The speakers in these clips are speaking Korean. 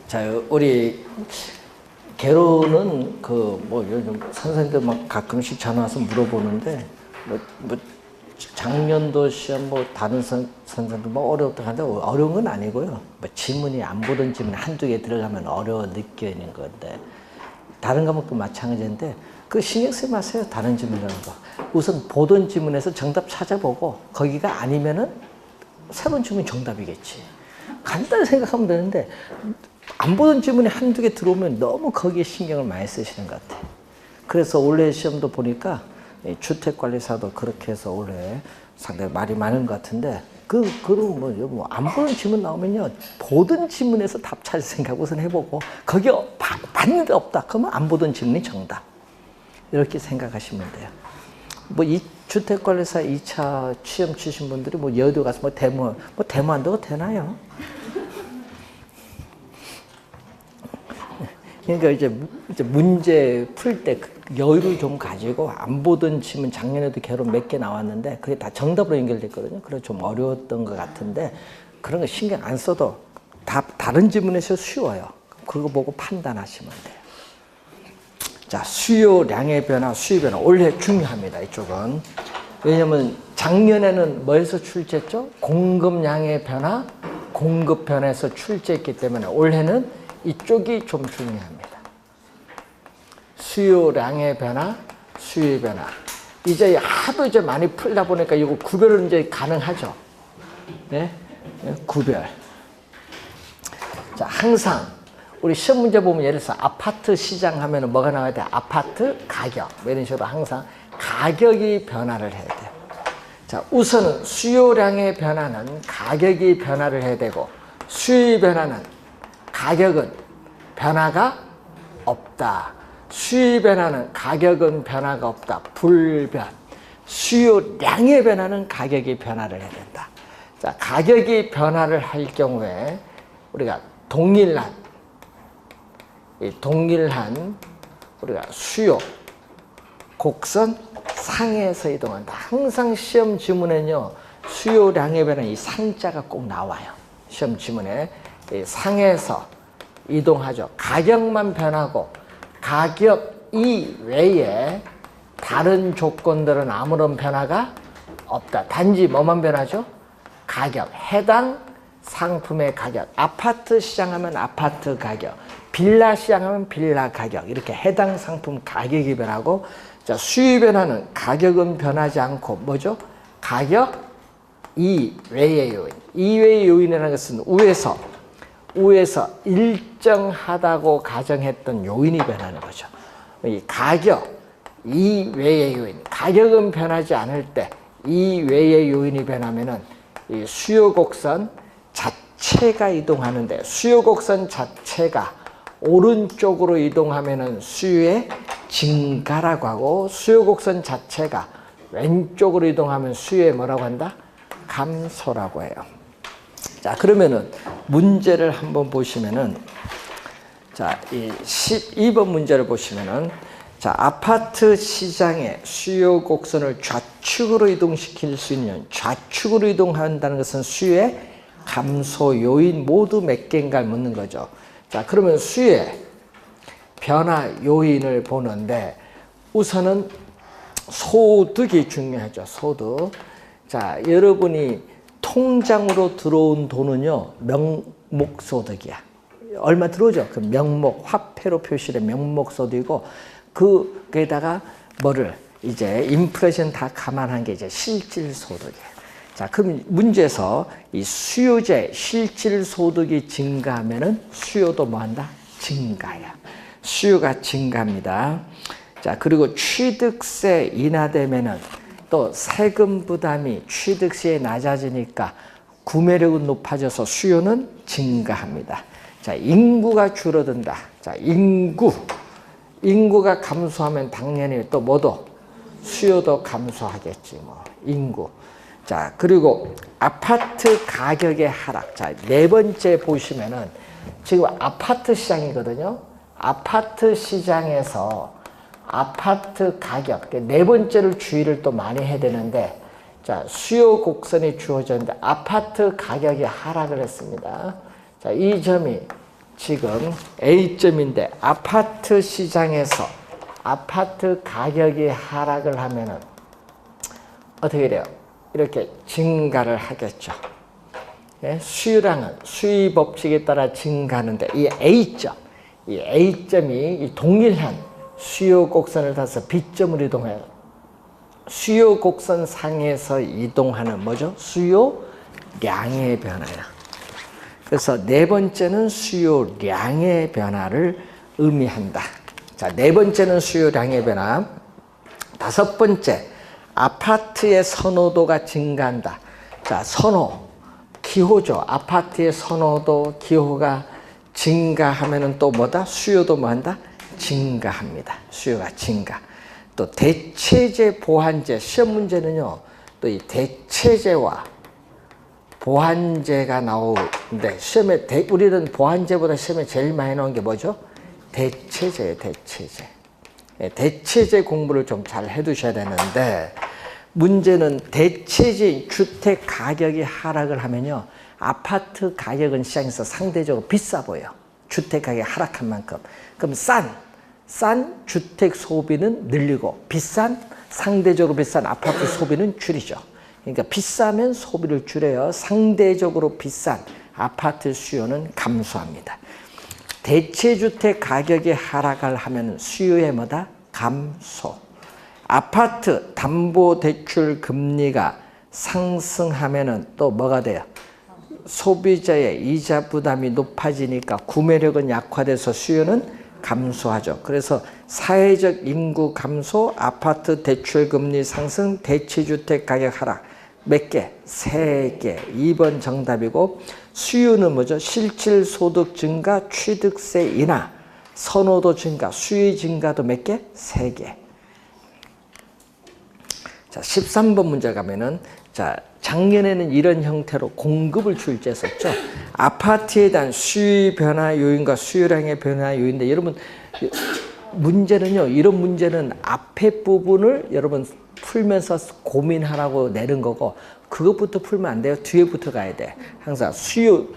자, 우리 개로는 뭐 요즘 선생님들 막 가끔씩 전화 와서 물어보는데 뭐 작년도 시험 뭐 다른 선생님들 뭐 어렵다 하는데 어려운 건 아니고요. 뭐 지문이 안 보던 지문 한두 개 들어가면 어려워 느껴지는 건데 다른 과목도 마찬가지인데 그 신경 쓰지 마세요. 다른 지문이라는 거. 우선 보던 지문에서 정답 찾아보고 거기가 아니면은 새로운 지문이 정답이겠지. 간단히 생각하면 되는데 안 보던 지문이 한두 개 들어오면 너무 거기에 신경을 많이 쓰시는 것 같아요. 그래서 올해 시험도 보니까 주택관리사도 그렇게 해서 올해 상당히 말이 많은 것 같은데 그럼 안 보던 지문 나오면요 보던 지문에서 답 찾을 생각 우선 해보고 거기 봤는데 없다 그러면 안 보던 지문이 정답 이렇게 생각하시면 돼요. 뭐 이 주택관리사 2차 시험 치신 분들이 뭐 여의도 가서 뭐 데모 한다고 되나요? 그러니까 이제 문제 풀 때 여유를 좀 가지고 안 보던 지문 작년에도 개로 몇 개 나왔는데 그게 다 정답으로 연결됐거든요. 그래서 좀 어려웠던 것 같은데 그런 거 신경 안 써도 다른 지문에서 쉬워요. 그거 보고 판단하시면 돼요. 자, 수요량의 변화, 수요 변화 올해 중요합니다. 이쪽은 왜냐하면 작년에는 뭐에서 출제했죠? 공급량의 변화, 공급 변화에서 출제했기 때문에 올해는 이쪽이 좀 중요합니다. 수요량의 변화, 수요의 변화. 이제 하도 이제 많이 풀다 보니까 이거 구별은 이제 가능하죠. 네? 구별. 자, 항상 우리 시험 문제 보면 예를 들어서 아파트 시장 하면은 뭐가 나와야 돼? 아파트 가격. 뭐 이런 식으로 항상 가격이 변화를 해야 돼요. 자, 우선은 수요량의 변화는 가격이 변화를 해야 되고 수요의 변화는 가격은 변화가 없다. 수요의 변화는 가격은 변화가 없다. 불변. 수요량의 변화는 가격이 변화를 해야 된다. 자, 가격이 변화를 할 경우에 우리가 동일한 우리가 수요 곡선 상에서 이동한다. 항상 시험 지문에는요 수요량의 변화 이 상자가 꼭 나와요. 시험 지문에 상에서 이동하죠. 가격만 변하고 가격 이외에 다른 조건들은 아무런 변화가 없다. 단지 뭐만 변하죠? 가격, 해당 상품의 가격. 아파트 시장하면 아파트 가격, 빌라 시장하면 빌라 가격. 이렇게 해당 상품 가격이 변하고 자, 수요 변화는 가격은 변하지 않고 뭐죠? 가격 이외의 요인. 이외의 요인이라는 것은 우에서 일정하다고 가정했던 요인이 변하는 거죠. 이 가격 이외의 요인. 가격은 변하지 않을 때 이외의 요인이 변하면은 이 수요 곡선 자체가 이동하는데 수요 곡선 자체가 오른쪽으로 이동하면은 수요의 증가라고 하고 수요 곡선 자체가 왼쪽으로 이동하면 수요의 뭐라고 한다? 감소라고 해요. 자, 그러면은 문제를 한번 보시면은 자, 이 12번 문제를 보시면은 자, 아파트 시장의 수요 곡선을 좌측으로 이동시킬 수 있는 좌측으로 이동한다는 것은 수요의 감소 요인 모두 몇 개인가를 묻는 거죠. 자, 그러면 수요의 변화 요인을 보는데 우선은 소득이 중요하죠. 소득. 자, 여러분이 통장으로 들어온 돈은요 명목소득이야. 얼마 들어오죠? 그 명목, 화폐로 표시된 명목소득이고 그게다가 뭐를 이제 인플레이션 다 감안한 게 이제 실질소득이에요. 자, 그럼 문제에서 이 수요재 실질소득이 증가하면은 수요도 뭐한다? 증가야. 수요가 증가합니다. 자, 그리고 취득세 인하되면은 또 세금 부담이 취득세에 낮아지니까 구매력은 높아져서 수요는 증가합니다. 자, 인구가 줄어든다. 자, 인구가 감소하면 당연히 또 뭐도 수요도 감소하겠지 뭐. 인구. 자, 그리고 아파트 가격의 하락. 자, 네 번째 보시면은 지금 아파트 시장이거든요. 아파트 시장에서 아파트 가격, 네 번째를 주의를 또 많이 해야 되는데 자, 수요 곡선이 주어졌는데 아파트 가격이 하락을 했습니다. 자, 이 점이 지금 A점인데 아파트 시장에서 아파트 가격이 하락을 하면은 어떻게 돼요? 이렇게 증가를 하겠죠. 예? 수요량은 수의 법칙에 따라 증가하는데 이 A점이 이 동일한 수요 곡선을 타서 B점으로 이동해요. 수요 곡선 상에서 이동하는 뭐죠? 수요량의 변화야. 그래서 네 번째는 수요량의 변화를 의미한다. 자, 네 번째는 수요량의 변화. 다섯 번째, 아파트의 선호도가 증가한다. 자, 기호죠. 아파트의 선호도, 기호가 증가하면은 또 뭐다? 수요도 뭐 한다? 증가합니다. 수요가 증가. 또 대체제, 보완제, 시험 문제는요, 또 이 대체제와 보완제가 나오는데 시험에 우리는 보완제보다 시험에 제일 많이 나온 게 뭐죠? 대체제예요. 대체제. 대체제 공부를 좀 잘 해두셔야 되는데 문제는 대체제 주택 가격이 하락을 하면요. 아파트 가격은 시장에서 상대적으로 비싸 보여요. 주택 가격이 하락한 만큼. 그럼 싼 주택 소비는 늘리고 상대적으로 비싼 아파트 소비는 줄이죠. 그러니까 비싸면 소비를 줄여요. 상대적으로 비싼 아파트 수요는 감소합니다. 대체주택 가격이 하락을 하면 수요의 뭐다? 감소. 아파트 담보대출 금리가 상승하면은 또 뭐가 돼요? 소비자의 이자 부담이 높아지니까 구매력은 약화돼서 수요는 감소하죠. 그래서 사회적 인구 감소, 아파트 대출 금리 상승, 대체주택 가격 하락. 몇 개? 3개. 2번 정답이고 수요는 뭐죠? 실질 소득 증가, 취득세 인하, 선호도 증가, 수요 증가도 몇 개? 3개. 자, 13번 문제 가면은 자, 작년에는 이런 형태로 공급을 출제했었죠. 아파트에 대한 수요 변화 요인과 수요량의 변화 요인인데 여러분 문제는요. 이런 문제는 앞에 부분을 여러분 풀면서 고민하라고 내는 거고 그것부터 풀면 안 돼요. 뒤에부터 가야 돼. 항상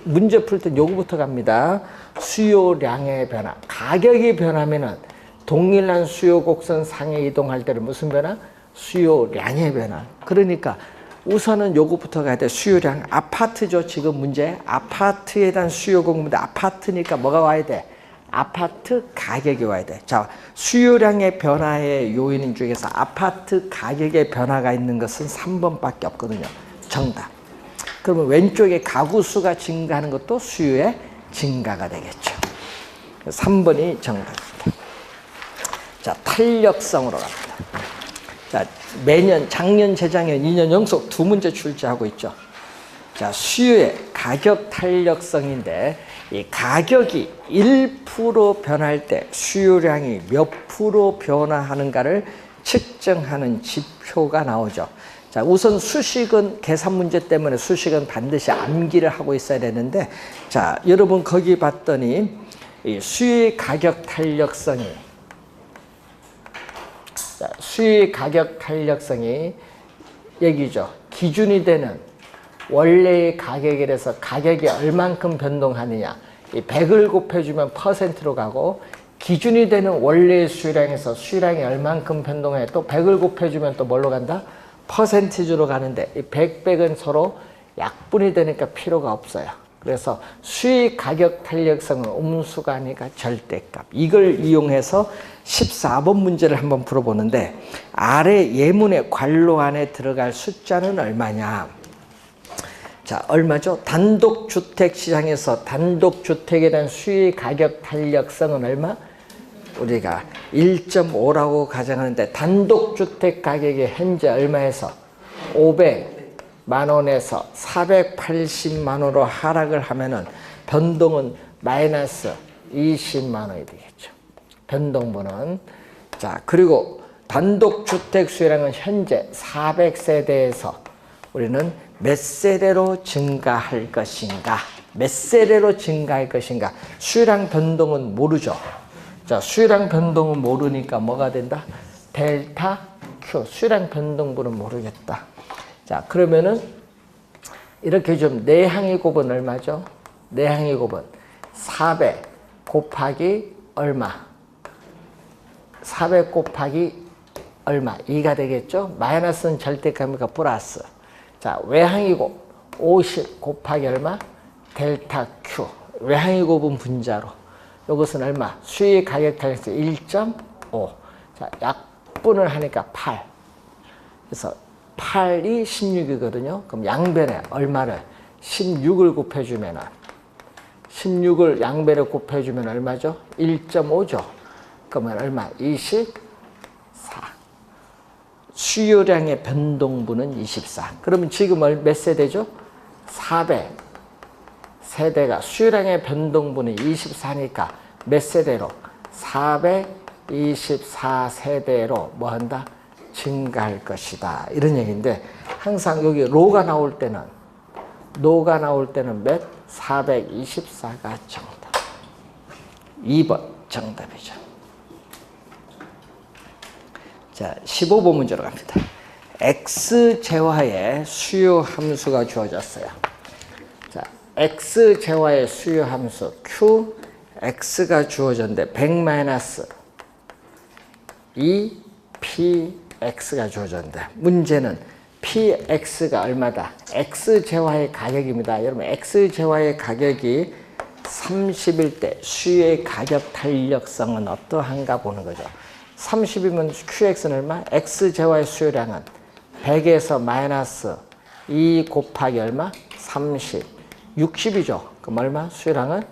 문제 풀 때 요거부터 갑니다. 수요량의 변화. 가격이 변하면은 동일한 수요 곡선 상에 이동할 때는 무슨 변화? 수요량의 변화. 그러니까 우선은 요거부터 가야 돼. 수요량. 아파트죠. 지금 문제. 아파트에 대한 수요 공부인데 아파트니까 뭐가 와야 돼? 아파트 가격이 와야 돼. 자, 수요량의 변화의 요인 중에서 아파트 가격의 변화가 있는 것은 3번밖에 없거든요. 정답. 그러면 왼쪽에 가구 수가 증가하는 것도 수요의 증가가 되겠죠. 3번이 정답입니다. 자, 탄력성으로 갑니다. 자, 매년 작년, 재작년, 2년 연속 2문제 출제하고 있죠. 자, 수요의 가격 탄력성인데 이 가격이 1% 변할 때 수요량이 몇 프로 변화하는가를 측정하는 지표가 나오죠. 자, 우선 수식은 계산 문제 때문에 수식은 반드시 암기를 하고 있어야 되는데 자, 여러분 거기 봤더니 이 수요의 가격 탄력성이 수요의 가격 탄력성이 여기죠. 기준이 되는 원래의 가격에 대해서 가격이 얼만큼 변동하느냐. 이 100을 곱해주면 퍼센트로 가고 기준이 되는 원래의 수요량에서 수요량이 얼만큼 변동해 또 100을 곱해주면 또 뭘로 간다? 퍼센티지로 가는데 이 100, 100은 서로 약분이 되니까 필요가 없어요. 그래서 수요 가격 탄력성은 음수가 아니라 절대값. 이걸 이용해서 14번 문제를 한번 풀어보는데 아래 예문의 괄호 안에 들어갈 숫자는 얼마냐? 자, 얼마죠? 단독주택 시장에서 단독주택에 대한 수요 가격 탄력성은 얼마? 우리가 1.5라고 가정하는데 단독주택 가격이 현재 얼마에서 500만 원에서 480만 원으로 하락을 하면은 변동은 마이너스 20만 원이 되겠죠. 변동분은. 자, 그리고 단독주택 수요량은 현재 400세대에서 우리는 몇 세대로 증가할 것인가? 몇 세대로 증가할 것인가? 수요량 변동은 모르죠. 자, 수요량 변동은 모르니까 뭐가 된다? 델타 Q. 수요량 변동분은 모르겠다. 자, 그러면은 이렇게 좀 내항의 곱은 얼마죠? 내항의 곱은 400 곱하기 얼마? 400 곱하기 얼마? 2가 되겠죠? 마이너스는 절대값이니까 플러스. 자, 외항이곱 50 곱하기 얼마? 델타 Q. 외항이 곱은 분자로. 이것은 얼마? 수의 가격 탄력성 1.5. 자, 약분을 하니까 8. 그래서 8이 16이거든요. 그럼 양변에 얼마를? 16을 곱해주면은 16을 양변에 곱해주면 얼마죠? 1.5죠. 그러면 얼마? 24. 수요량의 변동분은 24. 그러면 지금 몇 세대죠? 400. 세대가 수요량의 변동분이 24니까 몇 세대로? 424세대로 뭐 한다? 증가할 것이다. 이런 얘기인데 항상 여기 로가 나올 때는 몇? 424가 정답. 2번 정답이죠. 자, 15번 문제로 갑니다. X재화의 수요 함수가 주어졌어요. 자, X재화의 수요 함수 Q, X가 주어졌는데 100-2 PX가 주어졌는데 문제는 PX가 얼마다? X재화의 가격입니다. 여러분 X재화의 가격이 30일 때 수요의 가격 탄력성은 어떠한가 보는 거죠. 30이면 QX는 얼마? X재화의 수요량은 100에서 마이너스 2 곱하기 얼마? 30. 60이죠. 그럼 얼마? 수요량은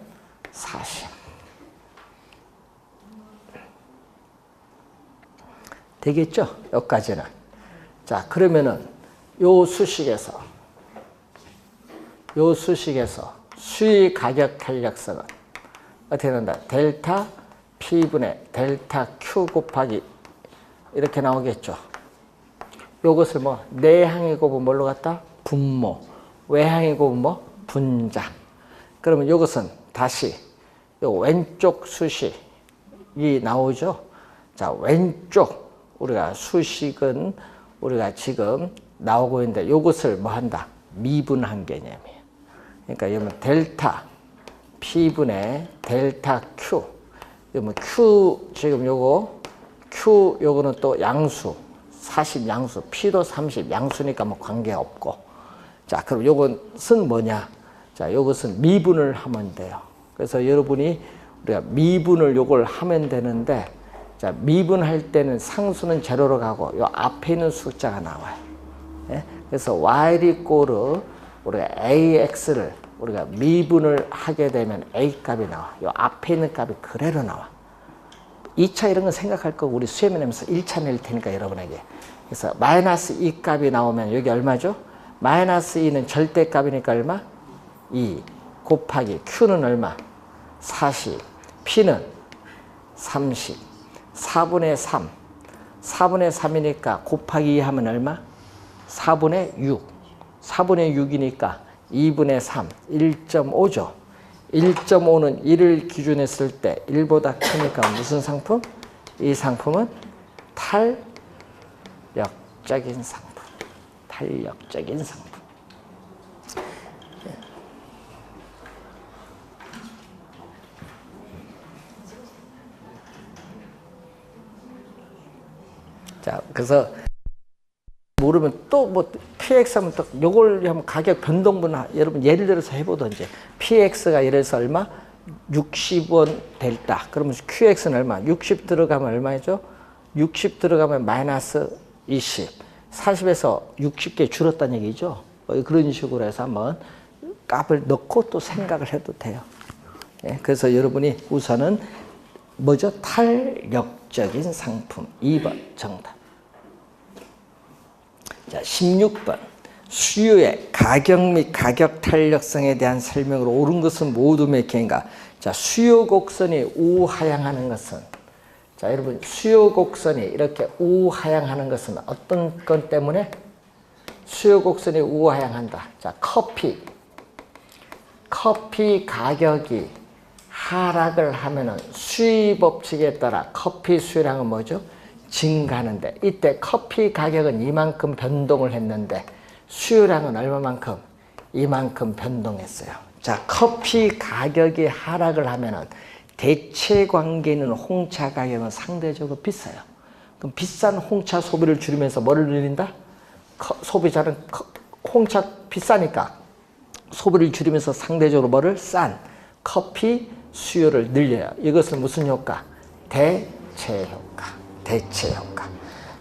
40. 되겠죠? 여기까지는. 자, 그러면은 요 수식에서 수의 가격 탄력성은 어떻게 된다? 델타 P분의 델타 Q 곱하기 이렇게 나오겠죠. 요것을 뭐 내항의 곱은 뭘로 갖다? 분모. 외항의 곱은 뭐? 분자. 그러면 요것은 다시 요 왼쪽 수식이 나오죠. 자, 왼쪽 우리가 수식은 우리가 지금 나오고 있는데 요것을 뭐 한다? 미분한 개념이에요. 그러니까 여러분 델타 P분의 델타 Q. 뭐 Q 지금 요거 Q 요거는 또 양수 40 양수 P도 30 양수니까 뭐 관계 없고. 자, 그럼 요것은 뭐냐? 자, 요것은 미분을 하면 돼요. 그래서 여러분이 우리가 미분을 요걸 하면 되는데, 자, 미분할 때는 상수는 제로로 가고 요 앞에 있는 숫자가 나와요. 예? 그래서 y 꼴을 우리가 ax를 우리가 미분을 하게 되면 a 값이 나와. 요 앞에 있는 값이 그대로 나와. 2차 이런 거 생각할 거고 우리 수험에 내면서 1차 낼 테니까 여러분에게. 그래서 마이너스 2 값이 나오면 여기 얼마죠? 마이너스 2는 절대값이니까 얼마? 2 곱하기 Q는 얼마? 40. P는 30. 4분의 3. 4분의 3이니까 곱하기 2 하면 얼마? 4분의 6. 4분의 6이니까 2분의 3. 1.5죠. 1.5는 1을 기준했을 때 1보다 크니까 무슨 상품? 이 상품은 탄력적인 상품. 탄력적인 상품. 자, 그래서 모르면 또 뭐 PX 하면 또 요걸 하면 가격 변동분 여러분 예를 들어서 해보든지 PX가 이래서 얼마? 60원 델타. 그러면 QX는 얼마? 60 들어가면 얼마죠? 60 들어가면 마이너스 20. 40에서 60개 줄었다는 얘기죠. 그런 식으로 해서 한번 값을 넣고 또 생각을 해도 돼요. 예, 그래서 여러분이 우선은 뭐죠? 탄력적인 상품. 2번 정답. 자, 16번. 수요의 가격 및 가격 탄력성에 대한 설명으로 옳은 것은 모두 몇 개인가? 자, 수요 곡선이 우하향하는 것은, 자, 여러분, 수요 곡선이 이렇게 우하향하는 것은 어떤 것 때문에? 수요 곡선이 우하향한다. 자, 커피 가격이 하락을 하면은 수의 법칙에 따라 커피 수요량은 뭐죠? 증가하는데, 이때 커피 가격은 이만큼 변동을 했는데 수요량은 얼마만큼? 이만큼 변동했어요. 자, 커피 가격이 하락을 하면은 대체 관계에 있는 홍차 가격은 상대적으로 비싸요. 그럼 비싼 홍차 소비를 줄이면서 뭐를 늘린다? 소비자는 홍차 비싸니까 소비를 줄이면서 상대적으로 뭐를? 싼 커피 수요를 늘려요. 이것은 무슨 효과? 대체 효과. 대체 효과.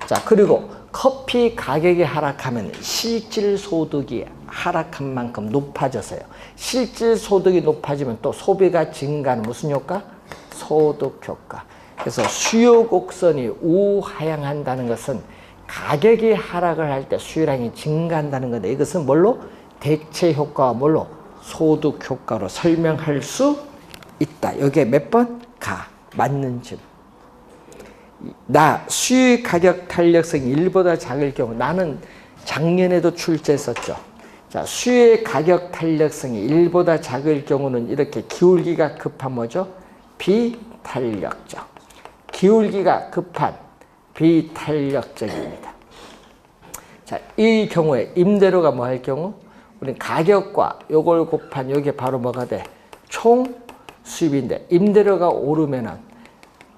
자, 그리고 커피 가격이 하락하면 실질 소득이 하락한 만큼 높아져서요. 실질 소득이 높아지면 또 소비가 증가하는 무슨 효과? 소득 효과. 그래서 수요 곡선이 우하향한다는 것은 가격이 하락을 할 때 수요량이 증가한다는 건데 이것은 뭘로? 대체 효과와 뭘로? 소득 효과로 설명할 수 있다. 여기에 몇 번? 가. 맞는 집. 나 수요 가격 탄력성이 1보다 작을 경우 나는 작년에도 출제했었죠. 자, 수요의 가격 탄력성이 1보다 작을 경우는 이렇게 기울기가 급한 뭐죠? 비탄력적. 기울기가 급한 비탄력적입니다. 자, 이 경우에 임대료가 뭐 할 경우? 우리 가격과 요걸 곱한 요게 바로 뭐가 돼? 총 수입인데 임대료가 오르면은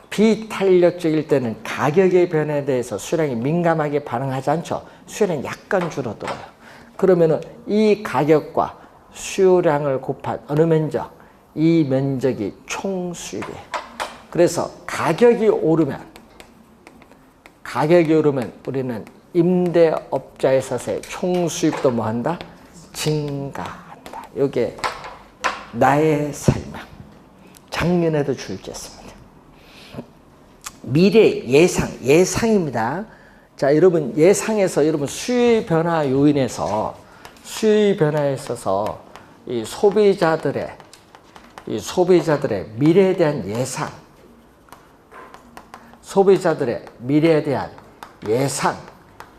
비탄력적일 때는 가격의 변화에 대해서 수요량이 민감하게 반응하지 않죠. 수요량이 약간 줄어들어요. 그러면은 이 가격과 수요량을 곱한 어느 면적? 이 면적이 총 수입이에요. 그래서 가격이 오르면 우리는 임대업자에 있어서의 총 수입도 뭐 한다? 증가한다. 이게 나의 설명. 작년에도 출제했습니다. 미래 예상입니다. 자, 여러분 예상에서 여러분 수요 변화 요인에서 수요 변화에 있어서 이 소비자들의 미래에 대한 예상, 소비자들의 미래에 대한 예상,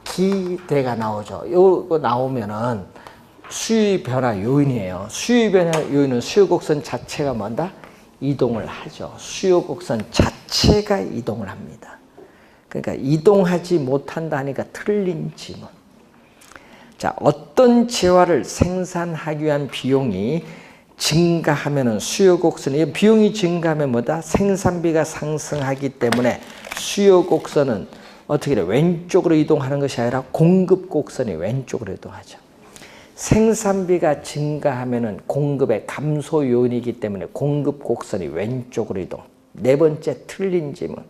기대가 나오죠. 이거 나오면은 수요 변화 요인이에요. 수요 변화 요인은 수요 곡선 자체가 뭔다? 이동을 하죠. 수요 곡선 자체가 이동을 합니다. 그러니까 이동하지 못한다니까 틀린 지문. 자, 어떤 재화를 생산하기 위한 비용이 증가하면은 수요 곡선이 비용이 증가하면 뭐다? 생산비가 상승하기 때문에 수요 곡선은 어떻게 돼? 왼쪽으로 이동하는 것이 아니라 공급 곡선이 왼쪽으로 이동하죠. 생산비가 증가하면은 공급의 감소 요인이기 때문에 공급 곡선이 왼쪽으로 이동. 네 번째 틀린 지문.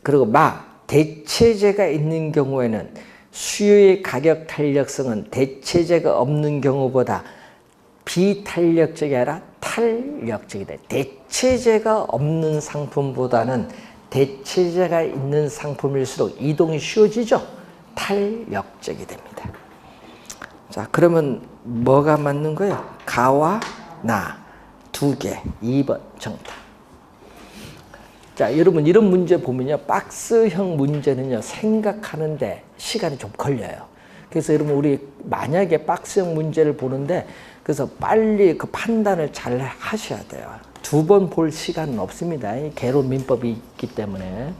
그리고 대체재가 있는 경우에는 수요의 가격 탄력성은 대체재가 없는 경우보다 비탄력적이 아니라 탄력적이다. 대체재가 없는 상품보다는 대체재가 있는 상품일수록 이동이 쉬워지죠. 탄력적이 됩니다. 자, 그러면 뭐가 맞는 거예요? 가와 나 두 개. 2번 정답. 자, 여러분 이런 문제 보면요. 박스형 문제는요. 생각하는데 시간이 좀 걸려요. 그래서 여러분 우리 만약에 박스형 문제를 보는데 그래서 빨리 그 판단을 잘 하셔야 돼요. 두 번 볼 시간은 없습니다. 개론 민법이 있기 때문에.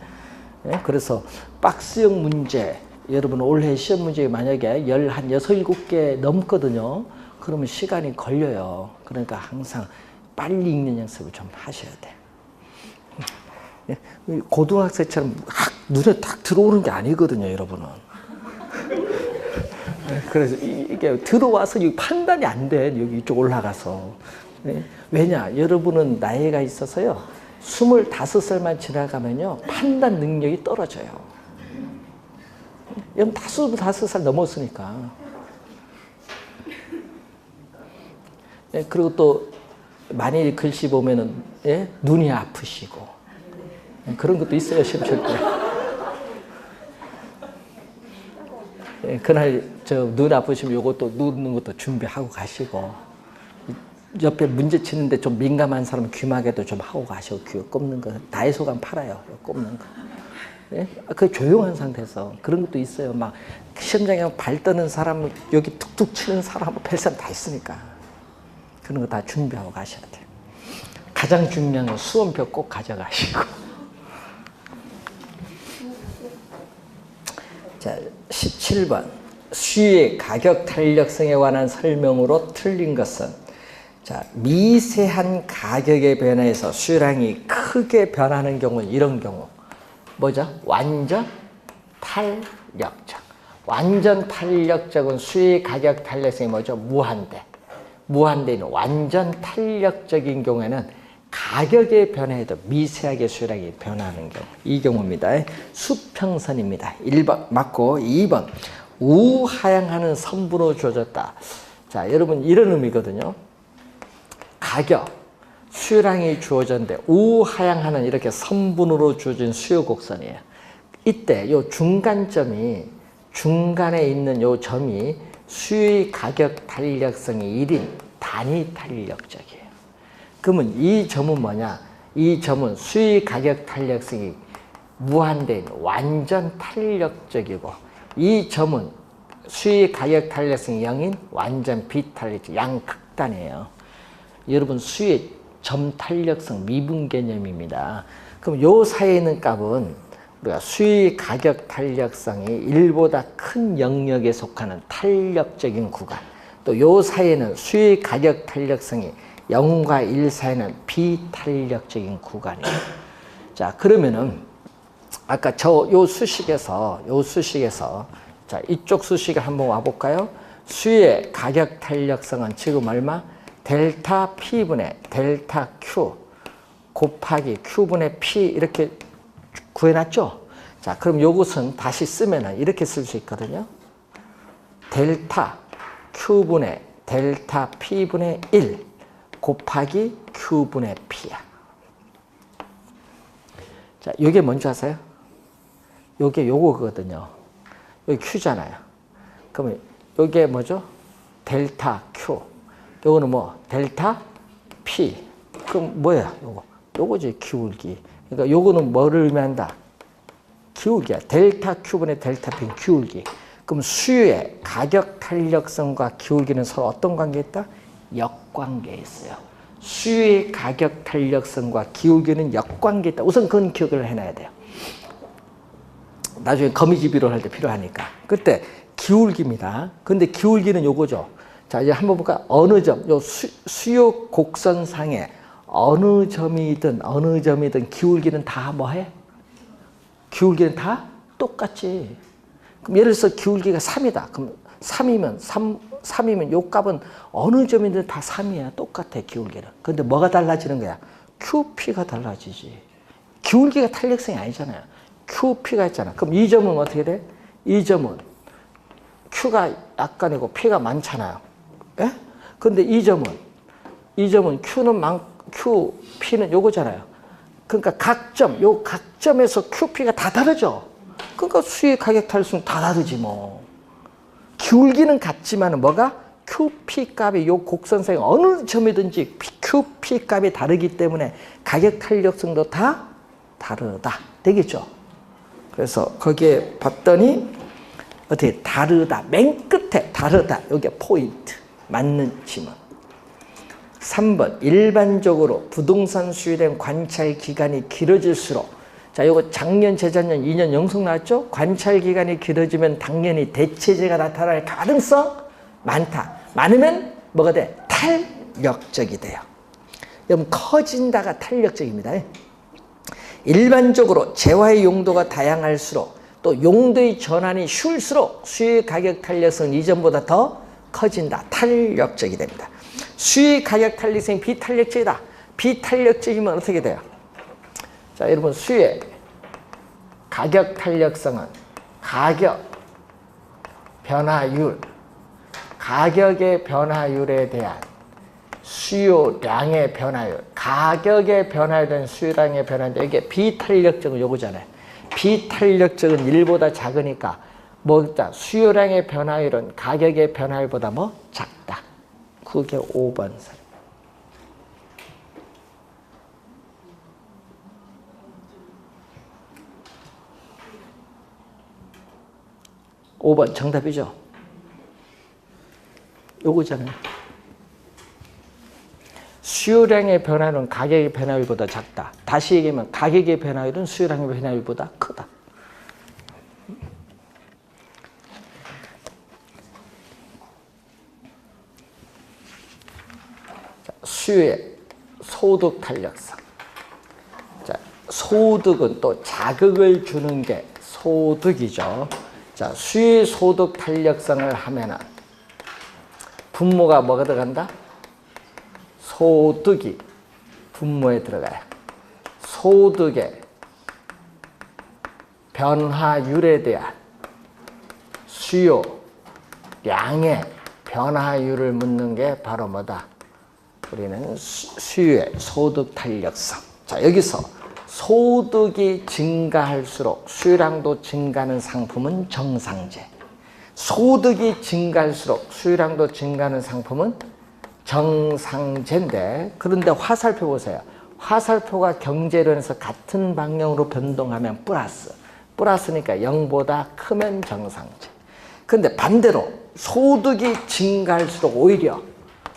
그래서 박스형 문제 여러분 올해 시험 문제 만약에 한 6, 7개 넘거든요. 그러면 시간이 걸려요. 그러니까 항상 빨리 읽는 연습을 좀 하셔야 돼요. 고등학생처럼 눈에 딱 들어오는 게 아니거든요, 여러분은. 그래서 이게 들어와서 판단이 안 돼, 여기 이쪽 올라가서. 왜냐? 여러분은 나이가 있어서요, 25살만 지나가면요, 판단 능력이 떨어져요. 여러분 25살 넘었으니까. 그리고 또 많이 글씨 보면은 눈이 아프시고 그런 것도 있어요, 시험 칠 때. 그날 눈 아프시면 요것도 누는 것도 준비하고 가시고 옆에 문제 치는데 좀 민감한 사람 귀마개도 좀 하고 가시고 귀 꼽는 거 다이소 가면 팔아요, 꼽는 거. 그 조용한 상태에서 그런 것도 있어요. 막 시험장에 발 떠는 사람, 여기 툭툭 치는 사람, 별사람 다 있으니까 그런 거 다 준비하고 가셔야 돼요. 가장 중요한 건 수험표 꼭 가져가시고. 자, 17번 수요의 가격 탄력성에 관한 설명으로 틀린 것은, 자, 자, 미세한 가격의 변화에서 수요량이 크게 변하는 경우는 이런 경우. 뭐죠? 완전 탄력적. 완전 탄력적은 수요의 가격 탄력성이 뭐죠? 무한대. 무한대는 완전 탄력적인 경우에는 가격의 변화에도 미세하게 수요량이 변하는 경우. 이 경우입니다. 수평선입니다. 1번 맞고 2번 우하향하는 선분으로 주어졌다. 자, 여러분 이런 의미거든요. 가격, 수요량이 주어졌는데 우하향하는 이렇게 선분으로 주어진 수요 곡선이에요. 이때 요 중간점이 중간에 있는 요 점이 수요의 가격 탄력성이 1인 단위 탄력적이에요. 그러면 이 점은 뭐냐? 이 점은 수요의 가격 탄력성이 무한대인 완전 탄력적이고 이 점은 수요의 가격 탄력성이 0인 완전 비탄력적 양극단이에요. 여러분 수요의 점 탄력성 미분 개념입니다. 그럼 요 사이에 있는 값은 우리가 수요의 가격 탄력성이 1보다 큰 영역에 속하는 탄력적인 구간, 또 요 사이에는 수요의 가격 탄력성이 0과 1 사이는 비탄력적인 구간이에요. 자, 그러면은 아까 요 수식에서 자, 이쪽 수식에 한번 와 볼까요? 수요의 가격 탄력성은 지금 얼마? 델타 P분의 델타 Q 곱하기 Q분의 P 이렇게 구해놨죠? 자, 그럼 요것은 다시 쓰면은 이렇게 쓸 수 있거든요. 델타 Q분의 델타 P분의 1 곱하기 Q분의 P야. 자, 요게 뭔지 아세요? 요게 요거거든요. 여기 Q잖아요. 그러면 요게 뭐죠? 델타 Q. 요거는 뭐? 델타 P. 그럼 뭐야? 요거지, 기울기. 그러니까 요거는 뭐를 의미한다? 기울기야. 델타 Q분의 델타 P는 기울기. 그럼 수요의 가격 탄력성과 기울기는 서로 어떤 관계에 있다? 역관계에 있어요. 수요의 가격 탄력성과 기울기는 역관계에 있다. 우선 그건 기억을 해놔야 돼요. 나중에 거미집이론 할 때 필요하니까. 그때 기울기입니다. 근데 기울기는 요거죠. 자, 이제 한번 볼까? 어느 점, 요 수요 곡선상에 어느 점이든 기울기는 다 뭐해? 기울기는 다 똑같지. 그럼 예를 들어서 기울기가 3이다. 그럼 3이면 요 값은 어느 점이든 다 3이야. 똑같아, 기울기는. 근데 뭐가 달라지는 거야? QP가 달라지지. 기울기가 탄력성이 아니잖아요. QP가 있잖아. 그럼 이 점은 어떻게 돼? 이 점은 Q가 약간이고 P가 많잖아요. 예? 근데 이 점은 QP는 요거잖아요. 그러니까 요 각점에서 QP가 다 다르죠. 그러니까 수의 가격 탄력성 다 다르지 뭐. 기울기는 같지만 뭐가? QP 값이 요 곡선상에 어느 점이든지 QP 값이 다르기 때문에 가격 탄력성도 다 다르다. 되겠죠? 그래서 거기에 봤더니 어떻게 다르다. 맨 끝에 다르다. 여기 포인트. 맞는 지문. 3번 일반적으로 부동산 수요된 관찰 기간이 길어질수록 자, 요거 작년, 재작년, 2년 연속 나왔죠? 관찰 기간이 길어지면 당연히 대체재가 나타날 가능성 많다. 많으면 뭐가 돼? 탄력적이 돼요. 여러분 커진다가 탄력적입니다. 일반적으로 재화의 용도가 다양할수록 또 용도의 전환이 쉬울수록 수요의 가격 탄력성은 이전보다 더 커진다. 탄력적이 됩니다. 수요의 가격 탄력성이 비탄력적이다. 비탄력적이면 어떻게 돼요? 자, 여러분 수요의 가격 탄력성은 가격 변화율, 가격의 변화율에 대한 수요량의 변화율, 가격의 변화율은 수요량의 변화인데 이게 비탄력적은 요거잖아요. 비탄력적은 1보다 작으니까 뭐다? 수요량의 변화율은 가격의 변화율보다 뭐? 작다. 그게 5번 선. 5번 정답이죠? 요거잖아요. 수요량의 변화는 가격의 변화율보다 작다. 다시 얘기하면 가격의 변화율은 수요량의 변화율보다 크다. 수요의 소득 탄력성. 자, 소득은 또 자극을 주는 게 소득이죠. 자, 수요의 소득 탄력성을 하면은 분모가 뭐가 들어간다? 소득이 분모에 들어가요. 소득의 변화율에 대한 수요량의 변화율을 묻는 게 바로 뭐다? 우리는 수요의 소득 탄력성. 자, 여기서 소득이 증가할수록 수요량도 증가하는 상품은 정상재. 소득이 증가할수록 수요량도 증가하는 상품은 정상재인데, 그런데 화살표 보세요. 화살표가 경제론에서 같은 방향으로 변동하면 플러스. 플러스니까 0보다 크면 정상재. 근데 반대로 소득이 증가할수록 오히려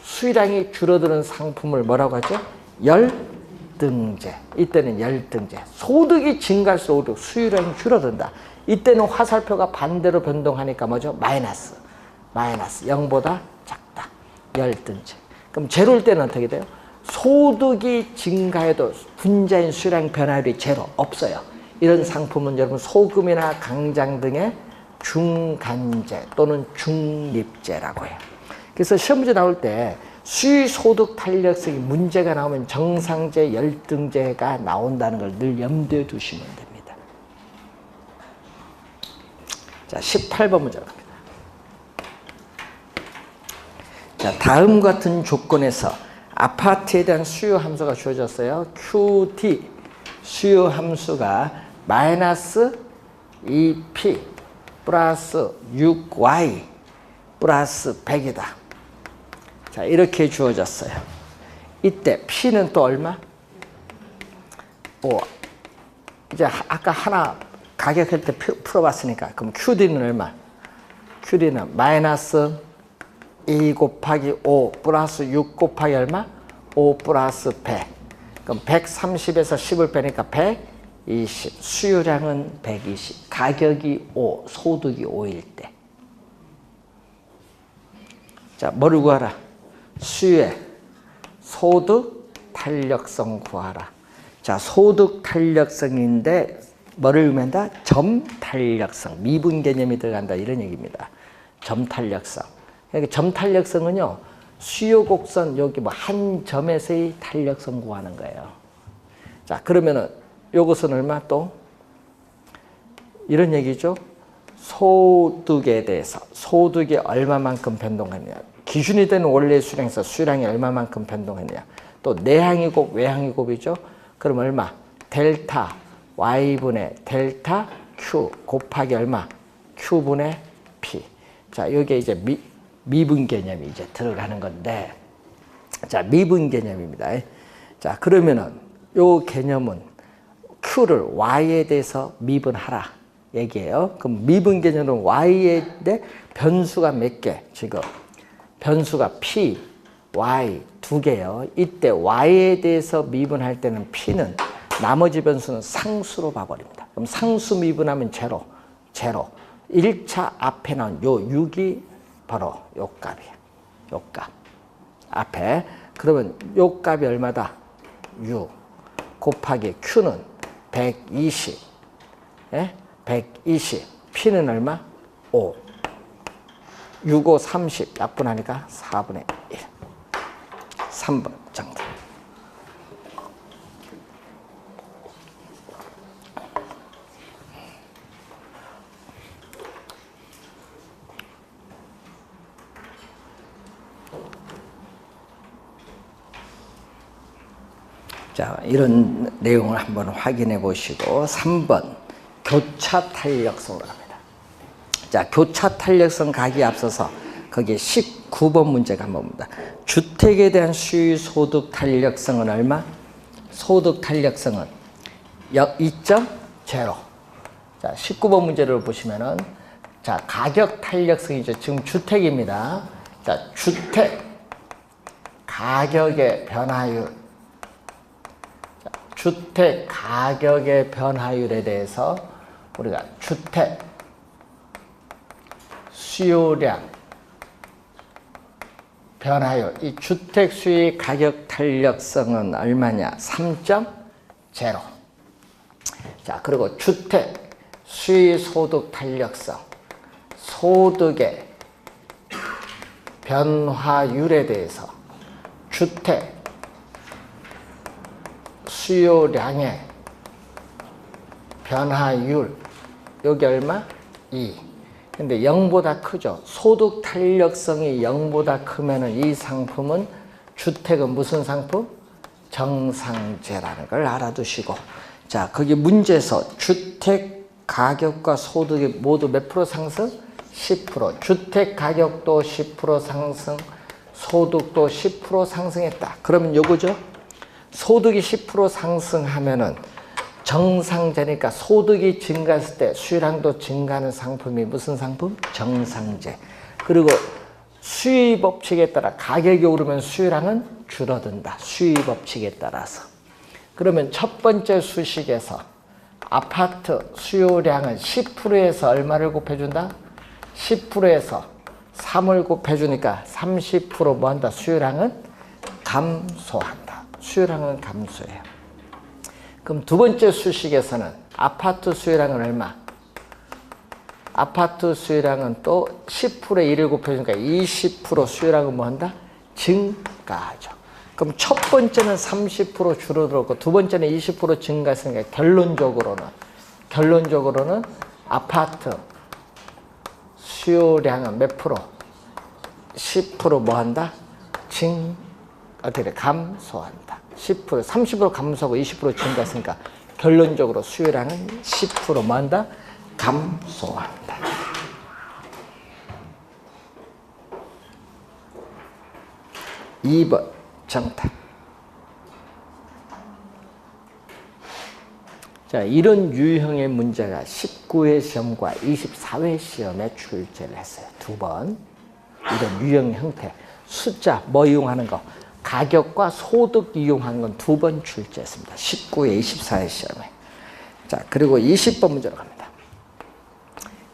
수요량이 줄어드는 상품을 뭐라고 하죠? 열등재. 이때는 열등재. 소득이 증가할수록 오히려 수요량이 줄어든다. 이때는 화살표가 반대로 변동하니까 뭐죠? 마이너스. 마이너스. 0보다 작다. 열등재. 그럼 제로일 때는 어떻게 돼요? 소득이 증가해도 분자인 수요량 변화율이 제로. 없어요. 이런 상품은 여러분 소금이나 강장 등의 중간재 또는 중립재라고 해요. 그래서 시험 문제 나올 때 수의 소득 탄력성이 문제가 나오면 정상재, 열등재가 나온다는 걸 늘 염두에 두시면 됩니다. 자, 18번 문제 갑니다. 자, 다음 같은 조건에서 아파트에 대한 수요 함수가 주어졌어요. QD 수요 함수가 마이너스 2P 플러스 6Y 플러스 100이다. 자, 이렇게 주어졌어요. 이때 P는 또 얼마? 5. 이제 아까 하나 가격할 때 풀어봤으니까 그럼 QD는 얼마? QD는 마이너스 2 곱하기 5 플러스 6 곱하기 얼마? 5 플러스 100. 그럼 130에서 10을 빼니까 120. 수요량은 120. 가격이 5, 소득이 5일 때. 자, 뭐를 구하라? 수요의 소득 탄력성 구하라. 자, 소득 탄력성인데 뭐를 의미한다? 점 탄력성. 미분 개념이 들어간다. 이런 얘기입니다. 점 탄력성. 그러니까 점 탄력성은요, 수요 곡선 여기 뭐 한 점에서의 탄력성 구하는 거예요. 자, 그러면은 요것은 얼마 또? 이런 얘기죠. 소득에 대해서 소득이 얼마만큼 변동했냐. 기준이 되는 원래 수량에서 수량이 얼마만큼 변동했냐. 또 내항이 곱 외항이 곱이죠. 그럼 얼마? 델타 Y분의 델타 Q 곱하기 얼마? Q분의 P. 자, 여기에 이제 미분 개념이 이제 들어가는 건데, 자, 미분 개념입니다. 자, 그러면은 요 개념은 Q를 Y에 대해서 미분하라 얘기해요. 그럼 미분 개념은 Y에 대해 변수가 몇 개? 지금 변수가 P, Y 두 개요. 이때 Y에 대해서 미분할 때는 P는 나머지 변수는 상수로 봐버립니다. 그럼 상수 미분하면 제로, 제로. 1차 앞에 나온 요 6이 바로 요 값이에요. 요 값. 앞에. 그러면 요 값이 얼마다? 6 곱하기 Q는 120. 예? 120. P는 얼마? 5. 6, 5, 30. 약분하니까 4분의 1. 3번 정답. 자, 이런 내용을 한번 확인해 보시고 3번 교차 탄력성으로 갑니다. 자, 교차 탄력성 가기에 앞서서 거기에 19번 문제가 한번 봅니다. 주택에 대한 수요 소득 탄력성은 얼마? 소득 탄력성은 2.0. 자, 19번 문제를 보시면은 자, 가격 탄력성이죠. 지금 주택입니다. 자, 주택 가격의 변화율. 주택 가격의 변화율에 대해서 우리가 주택 수요량 변화율, 이 주택 수익 가격 탄력성은 얼마냐? 3.0. 자, 그리고 주택 수익 소득 탄력성, 소득의 변화율에 대해서 주택 수요량의 변화율, 여기 얼마? 2. 근데 0보다 크죠. 소득 탄력성이 0보다 크면은 이 상품은, 주택은 무슨 상품? 정상제라는 걸 알아두시고. 자, 거기 문제에서 주택 가격과 소득이 모두 몇 프로 상승? 10%. 주택 가격도 10% 상승, 소득도 10% 상승했다. 그러면 요거죠. 소득이 10% 상승하면은 정상제니까 소득이 증가했을 때 수요량도 증가하는 상품이 무슨 상품? 정상제. 그리고 수요 법칙에 따라 가격이 오르면 수요량은 줄어든다. 수요 법칙에 따라서. 그러면 첫 번째 수식에서 아파트 수요량은 10%에서 얼마를 곱해준다? 10%에서 3을 곱해주니까 30% 뭐한다? 수요량은 감소한다. 수요량은 감소해요. 그럼 두 번째 수식에서는 아파트 수요량은 얼마? 아파트 수요량은 또 10%에 1을 곱해주니까 20% 수요량은 뭐한다? 증가하죠. 그럼 첫 번째는 30% 줄어들었고 두 번째는 20% 증가했으니까 결론적으로는 아파트 수요량은 몇 프로? 10% 뭐한다? 어떻게 돼? 감소한다. 10%, 30% 감소하고 20% 증가했으니까 결론적으로 수요량은 10% 뭐한다? 감소한다. (2번) 정답. 자, 이런 유형의 문제가 19회 시험과 24회 시험에 출제를 했어요. 두 번. 이런 유형 형태. 숫자 뭐 이용하는 거? 가격과 소득 이용하는 건 두 번 출제했습니다. 19회, 24회 시험에. 자, 그리고 20번 문제로 갑니다.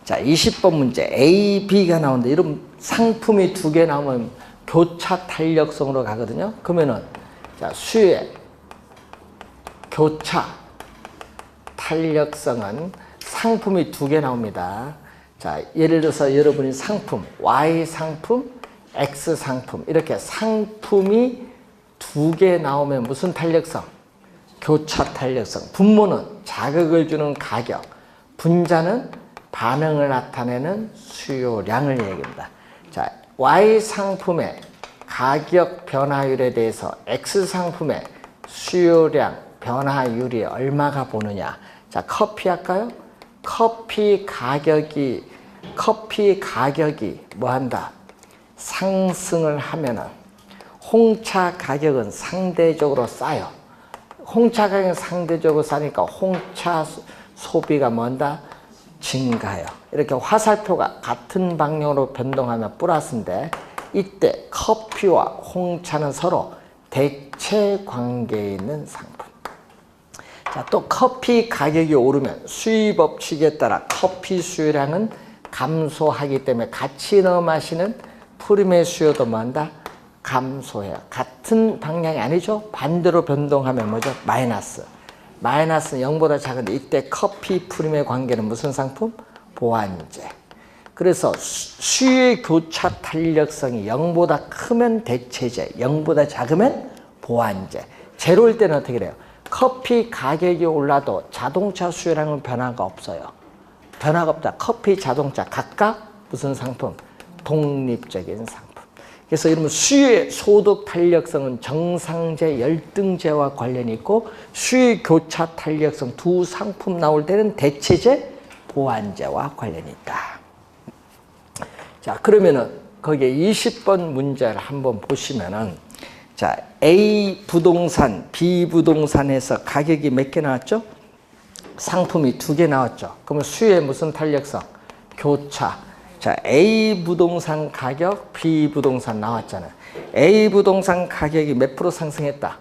자, 20번 문제 A, B가 나오는데 이런 상품이 두 개 나오면 교차 탄력성으로 가거든요. 그러면은 자, 수요의 교차 탄력성은 상품이 두 개 나옵니다. 자, 예를 들어서 여러분이 상품 Y 상품, X 상품 이렇게 상품이 두 개 나오면 무슨 탄력성? 교차 탄력성. 분모는 자극을 주는 가격, 분자는 반응을 나타내는 수요량을 얘기합니다. 자, Y 상품의 가격 변화율에 대해서 X 상품의 수요량 변화율이 얼마가 보느냐. 자, 커피 할까요? 커피 가격이 뭐한다? 상승을 하면은 홍차 가격은 상대적으로 싸요. 홍차 가격은 상대적으로 싸니까 홍차 소비가 뭔다? 증가해요. 이렇게 화살표가 같은 방향으로 변동하면 플러스인데 이때 커피와 홍차는 서로 대체 관계에 있는 상품. 자, 또 커피 가격이 오르면 수요 법칙에 따라 커피 수요량은 감소하기 때문에 같이 넣어 마시는 프림의 수요도 뭐한다? 감소해요. 같은 방향이 아니죠? 반대로 변동하면 뭐죠? 마이너스. 마이너스는 0보다 작은데 이때 커피 프림의 관계는 무슨 상품? 보완제. 그래서 수요의 교차 탄력성이 0보다 크면 대체제, 0보다 작으면 보완제. 제로일 때는 어떻게 돼요? 커피 가격이 올라도 자동차 수요량은 변화가 없어요. 변화가 없다. 커피, 자동차 각각 무슨 상품? 독립적인 상품. 그래서 이러면 수요의 소득 탄력성은 정상제, 열등제와 관련이 있고 수요 교차 탄력성 두 상품 나올 때는 대체제, 보완제와 관련이 있다. 자, 그러면은 거기에 20번 문제를 한번 보시면은 자, A 부동산, B 부동산에서 가격이 몇 개 나왔죠? 상품이 두 개 나왔죠. 그러면 수요의 무슨 탄력성? 교차. 자, A 부동산 가격, B 부동산 나왔잖아요. A 부동산 가격이 몇 프로 상승했다?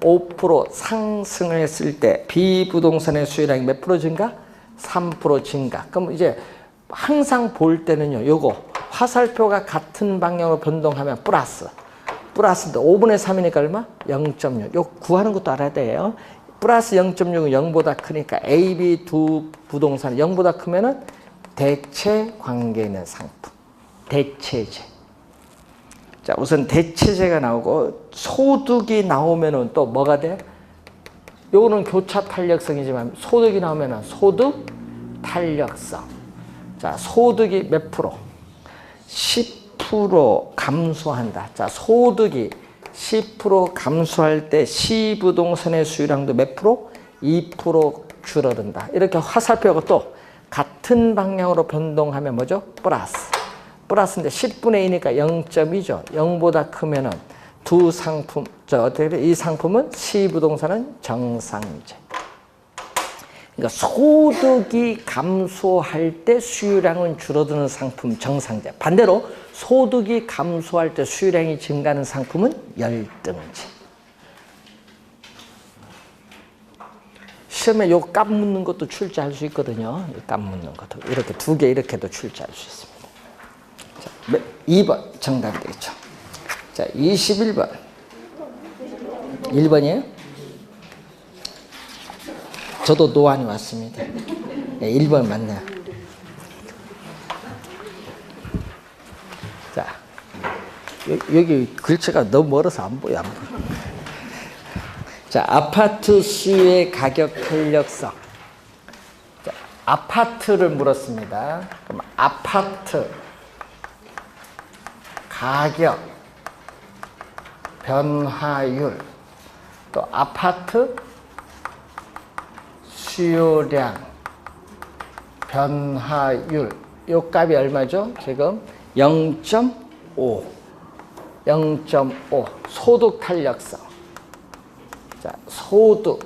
5% 상승을 했을 때 B 부동산의 수요량이 몇 프로 증가? 3% 증가. 그럼 이제 항상 볼 때는요, 요거 화살표가 같은 방향으로 변동하면 플러스, 플러스인데 5분의 3이니까 얼마? 0.6. 요 구하는 것도 알아야 돼요. 플러스 0.6은 0보다 크니까 A, B 두 부동산이 0보다 크면은 대체 관계에 있는 상품. 대체제. 자, 우선 대체제가 나오고 소득이 나오면은 또 뭐가 돼? 요거는 교차 탄력성이지만 소득이 나오면은 소득 탄력성. 자, 소득이 몇 프로? 10% 감소한다. 자, 소득이 10% 감소할 때 시부동산의 수요량도 몇 프로? 2% 줄어든다. 이렇게 화살표가 또 같은 방향으로 변동하면 뭐죠? 플러스. 플러스인데 10분의 2니까 0.2죠. 0보다 크면은 두 상품, 이 상품은 시부동산은 정상제. 그러니까 소득이 감소할 때 수요량은 줄어드는 상품 정상제. 반대로 소득이 감소할 때 수요량이 증가하는 상품은 열등제. 시험에 요 값 묻는 것도 출제할 수 있거든요. 값 묻는 것도 이렇게 두 개 이렇게도 출제할 수 있습니다. 자, 2번 정답이 되겠죠. 자, 21번. 1번이에요? 저도 노안이 왔습니다. 네, 1번 맞네요. 자, 여기 글씨가 너무 멀어서 안 보여. 자, 아파트 수요의 가격 탄력성. 자, 아파트를 물었습니다. 그럼 아파트 가격 변화율, 또 아파트 수요량 변화율, 요 값이 얼마죠? 지금 0.5 소득 탄력성. 자, 소득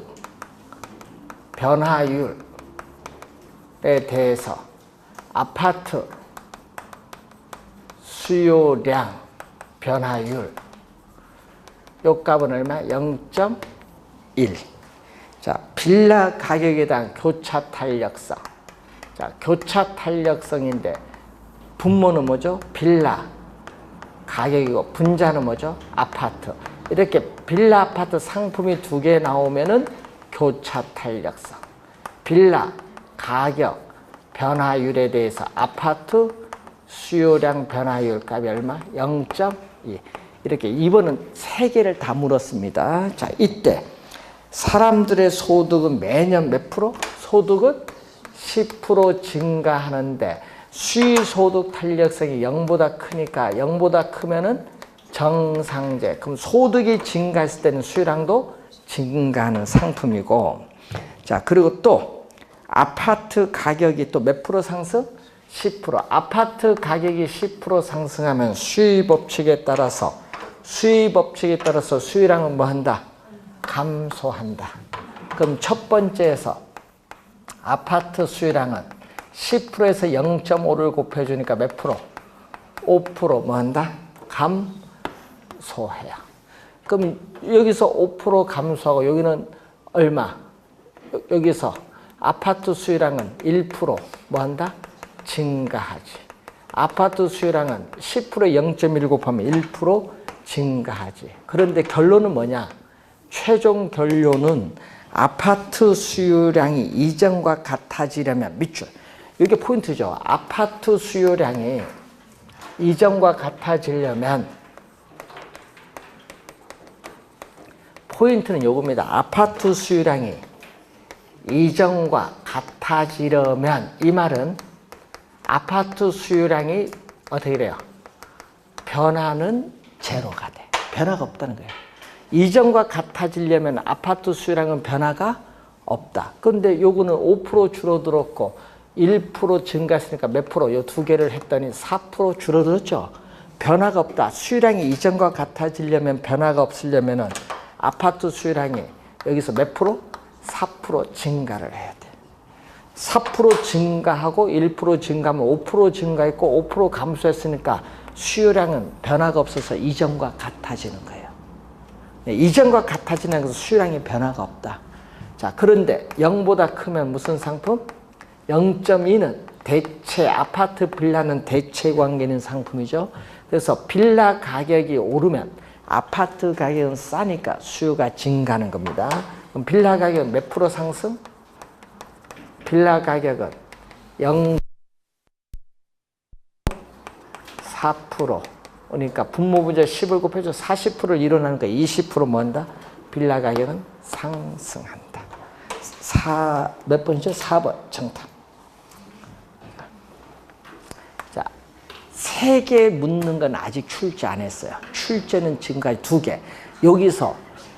변화율에 대해서 아파트 수요량 변화율, 요 값은 얼마? 0.1. 자, 빌라 가격에 대한 교차 탄력성. 자, 교차 탄력성인데 분모는 뭐죠? 빌라 가격이고 분자는 뭐죠? 아파트. 이렇게 빌라 아파트 상품이 두 개 나오면은 교차 탄력성. 빌라 가격 변화율에 대해서 아파트 수요량 변화율 값이 얼마? 0.2. 이렇게 2번은 세 개를 다 물었습니다. 자, 이때 사람들의 소득은 매년 몇 프로? 소득은 10% 증가하는데 수입소득 탄력성이 0보다 크니까 0보다 크면은 정상제. 그럼 소득이 증가했을 때는 수요량도 증가하는 상품이고, 자, 그리고 또 아파트 가격이 또 몇 프로 상승? 10%. 아파트 가격이 10% 상승하면 수요법칙에 따라서 수요량은 뭐 한다? 감소한다. 그럼 첫 번째에서 아파트 수요량은 10%에서 0.5를 곱해주니까 몇 프로? 5% 뭐 한다? 감소해요. 그럼 여기서 5% 감소하고 여기는 얼마? 여기서 아파트 수요량은 1% 뭐 한다? 증가하지. 아파트 수요량은 10%에 0.1 곱하면 1% 증가하지. 그런데 결론은 뭐냐? 최종 결론은 아파트 수요량이 이전과 같아지려면 밑줄. 이게 포인트죠. 아파트 수요량이 이전과 같아지려면 포인트는 요겁니다. 아파트 수요량이 이전과 같아지려면 이 말은 아파트 수요량이 어떻게 돼요? 변화는 제로가 돼. 변화가 없다는 거예요. 이전과 같아지려면 아파트 수요량은 변화가 없다. 그런데 요거는 5% 줄어들었고 1% 증가했으니까 몇 프로? 요 두 개를 했더니 4% 줄어들었죠. 변화가 없다. 수요량이 이전과 같아지려면 변화가 없으려면은 아파트 수요량이 여기서 몇 프로? 4% 증가를 해야 돼. 4% 증가하고 1% 증가하면 5% 증가했고 5% 감소했으니까 수요량은 변화가 없어서 이전과 같아지는 거예요. 이전과 같아지는 것은 수요량이 변화가 없다. 자, 그런데 0보다 크면 무슨 상품? 0.2는 대체, 아파트 빌라는 대체 관계는 상품이죠. 그래서 빌라 가격이 오르면 아파트 가격은 싸니까 수요가 증가하는 겁니다. 그럼 빌라 가격은 몇 프로 상승? 빌라 가격은 0.4%. 그러니까 분모분자 10을 곱해서 40%를 일어나는 거야. 20% 뭐한다? 빌라 가격은 상승한다. 몇 번이죠? 4번 정답. 자, 3개 묻는 건 아직 출제 안 했어요. 출제는 지금까지 2개. 여기서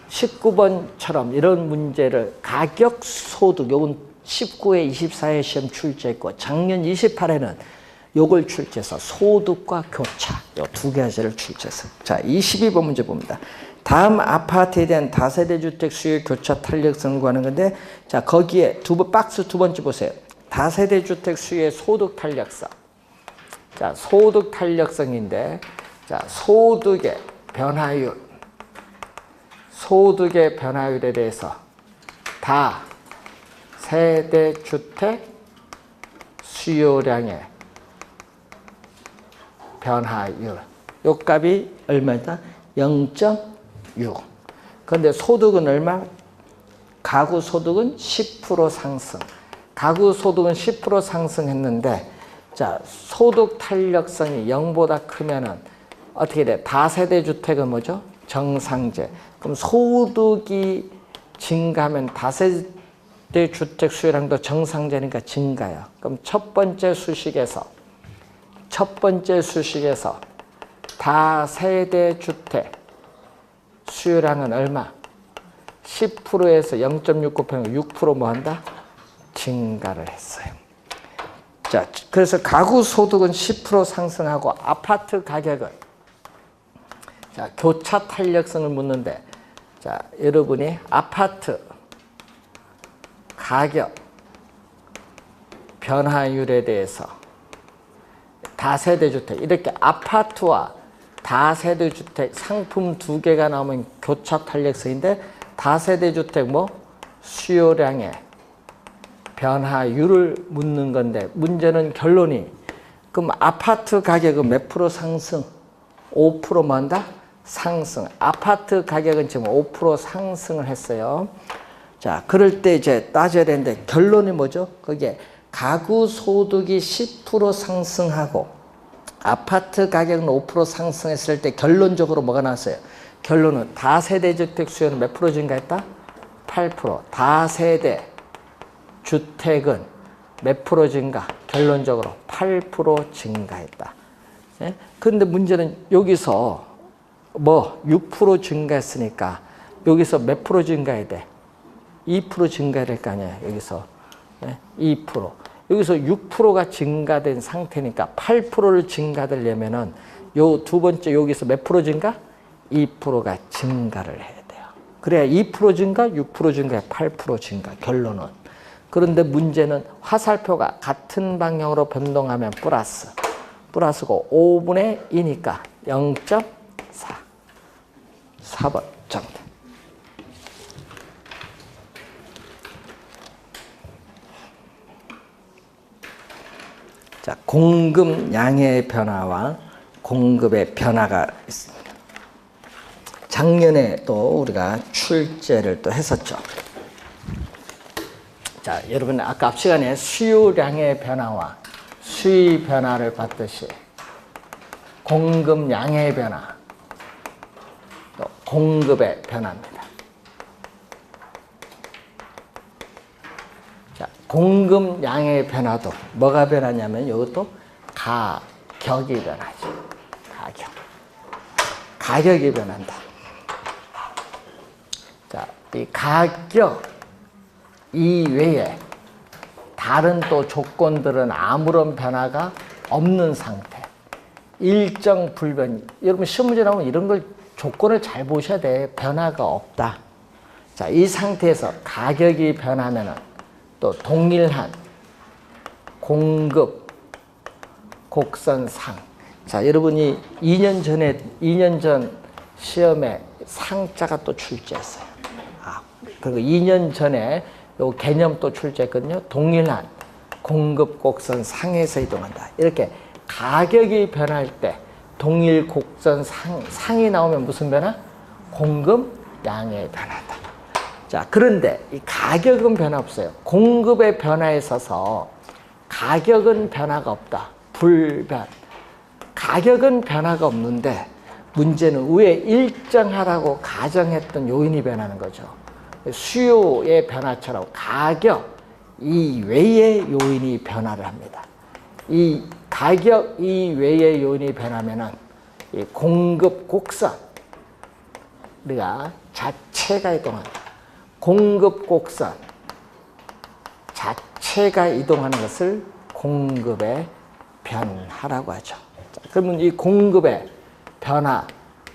19번처럼 이런 문제를 가격, 소득, 요건 19회, 24회 시험 출제했고 작년 28회는 요걸 출제해서 소득과 교차 요 2가지를 출제했어요. 자, 22번 문제 봅니다. 다음 아파트에 대한 다세대 주택 수요 교차 탄력성을 구하는 건데, 자, 거기에 박스 2번째 보세요. 다세대 주택 수요의 소득 탄력성. 자, 소득 탄력성인데, 자, 소득의 변화율에 대해서 다세대 주택 수요량의 변화율. 요 값이 얼마다? 0.6. 그런데 소득은 얼마? 가구 소득은 10% 상승. 가구 소득은 10% 상승했는데, 자, 소득 탄력성이 0보다 크면은 어떻게 돼? 다세대 주택은 뭐죠? 정상재. 그럼 소득이 증가하면 다세대 주택 수요량도 정상재니까 증가요. 그럼 첫 번째 수식에서 다세대 주택 수요량은 얼마? 10%에서 0.6 곱하면 6% 뭐한다? 증가를 했어요. 자, 그래서 가구 소득은 10% 상승하고 아파트 가격은, 자, 교차 탄력성을 묻는데, 자, 여러분이 아파트 가격 변화율에 대해서 다세대 주택, 이렇게 아파트와 다세대 주택 상품 2개가 나오면 교차 탄력성인데, 다세대 주택 수요량의 변화율을 묻는 건데, 문제는 결론이, 그럼 아파트 가격은 몇 프로 상승? 5% 뭐한다? 상승. 아파트 가격은 지금 5% 상승을 했어요. 자, 그럴 때 이제 따져야 되는데, 결론이 뭐죠? 거기에 가구 소득이 10% 상승하고 아파트 가격은 5% 상승했을 때 결론적으로 뭐가 나왔어요? 결론은 다세대 주택 수요는 몇 프로 증가했다? 8%. 다세대 주택은 몇 프로 증가? 결론적으로 8% 증가했다. 예? 그런데 문제는 여기서 6% 증가했으니까 여기서 몇 프로 증가해야 돼? 2% 증가해야 될 거 아니야, 여기서. 2%. 여기서 6%가 증가된 상태니까 8%를 증가되려면은 요 2번째 여기서 몇 프로 증가? 2%가 증가를 해야 돼요. 그래야 2% 증가, 6% 증가, 8% 증가. 결론은. 그런데 문제는 화살표가 같은 방향으로 변동하면 플러스고 5분의 2니까 0.4. 4번 정답. 자, 공급 양의 변화와 공급의 변화가 있습니다. 작년에 또 우리가 출제를 또 했었죠. 자, 여러분 아까 앞 시간에 수요량의 변화와 수의 변화를 봤듯이 공급 양의 변화, 또 공급의 변화입니다. 자, 공급 양의 변화도 뭐가 변하냐면 이것도 가격이 변하죠. 가격이 변한다. 자, 이 가격 이외에 다른 또 조건들은 아무런 변화가 없는 상태. 일정 불변. 여러분 시험 문제 나오면 이런 걸 조건을 잘 보셔야 돼. 변화가 없다. 자, 이 상태에서 가격이 변하면은 또 동일한 공급 곡선상. 자, 여러분이 2년 전 시험에 상자가 또 출제했어요. 그리고 2년 전에 요 개념 또 출제했거든요. 동일한 공급 곡선 상에서 이동한다. 이렇게 가격이 변할 때 동일 곡선 상이 나오면 무슨 변화? 공급량의 변화다. 자, 그런데 이 가격은 변화 없어요. 공급의 변화에 있어서 가격은 변화가 없다. 불변. 가격은 변화가 없는데 문제는 위에 일정하라고 가정했던 요인이 변하는 거죠. 수요의 변화처럼 가격 이외의 요인이 변화를 합니다. 이 가격 이외의 요인이 변하면은 이 공급 곡선 우리가 자체가 이동한다. 공급 곡선 자체가 이동하는 것을 공급의 변화라고 하죠. 자, 그러면 이 공급의 변화